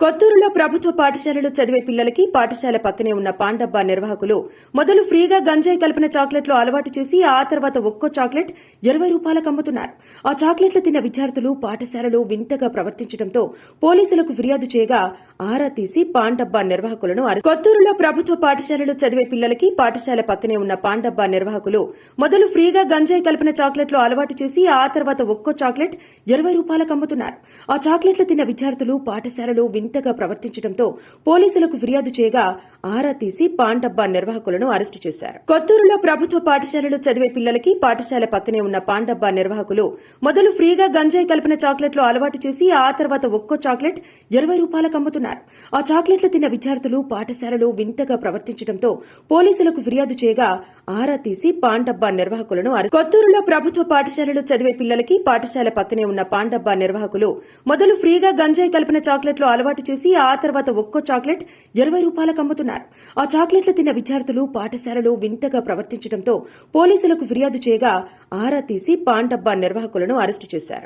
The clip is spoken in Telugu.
కొత్తూరులో ప్రభుత్వ పాఠశాలలో చదివే పిల్లలకి పాఠశాల పక్కనే ఉన్న పాండబ్బా నిర్వాహకులు మొదలు ఫ్రీగా గంజాయి కలిపిన చాక్లెట్లు అలవాటు చేసి ఆ తర్వాత ఒక్కో చాక్లెట్ 20 రూపాయలకు అమ్ముతున్నారు. ఆ చాక్లెట్లు తిన్న విద్యార్థులు పాఠశాలలో వింతగా ప్రవర్తించడంతో పోలీసులకు ఫిర్యాదు చేయగా ఆరా తీసి పాండబ్బా నిర్వాహకులను కొత్తూరులో ప్రభుత్వ పాఠశాలలో చదివే పిల్లలకి పాఠశాల పక్కనే ఉన్న పాండబ్బా నిర్వాహకులు మొదలు ఫ్రీగా గంజాయి కలిపిన చాక్లెట్లు అలవాటు చేసి ఆ తర్వాత ఒక్కో చాక్లెట్ 20 రూపాయలకు అమ్ముతున్నారు. ఆ చాక్లెట్లు తిన్న విద్యార్థులు పాఠశాలలో వింతగా ప్రవర్తించడంతో పోలీసులకు ఫిర్యాదు చేయగా ఆరా తీసి పాండబ్బా నిర్వాహకులను అరెస్టు చేశారు. కొత్తూరులో ప్రభుత్వ పాఠశాలలో చదివే పిల్లలకి పాఠశాల పక్కనే ఉన్న పాండబ్బా నిర్వాహకులు మొదలు ఫ్రీగా గంజాయి కలిపిన చాక్లెట్లు అలవాటు చేసి ఆ తర్వాత ఒక్కో చాక్లెట్ 20 రూపాయలకు అమ్ముతున్నారు. ఆ చాక్లెట్లు తిన్న విద్యార్థులు పాఠశాలలో వింతగా ప్రవర్తించడంతో పోలీసులకు ఫిర్యాదు చేయగా ఆరా తీసి పాండబ్బా నిర్వాహకులను కొత్తూరులో ప్రభుత్వ పాఠశాలలో చదివే పిల్లలకి పాఠశాల పక్కనే ఉన్న పాండబ్బా నిర్వాహకులు మొదలు ఫ్రీగా గంజాయి కలిపిన చాక్లెట్లు అలవాటు చేసి ఆ తర్వాత ఒక్కో చాక్లెట్ 20 రూపాయలకు అమ్ముతున్నారు. ఆ చాక్లెట్లు తిన్న విద్యార్థులు పాఠశాలలో వింతగా ప్రవర్తించడంతో పోలీసులకు ఫిర్యాదు చేయగా ఆరా తీసి పాండబ్బా నిర్వాహకులను అరెస్టు చేశారు.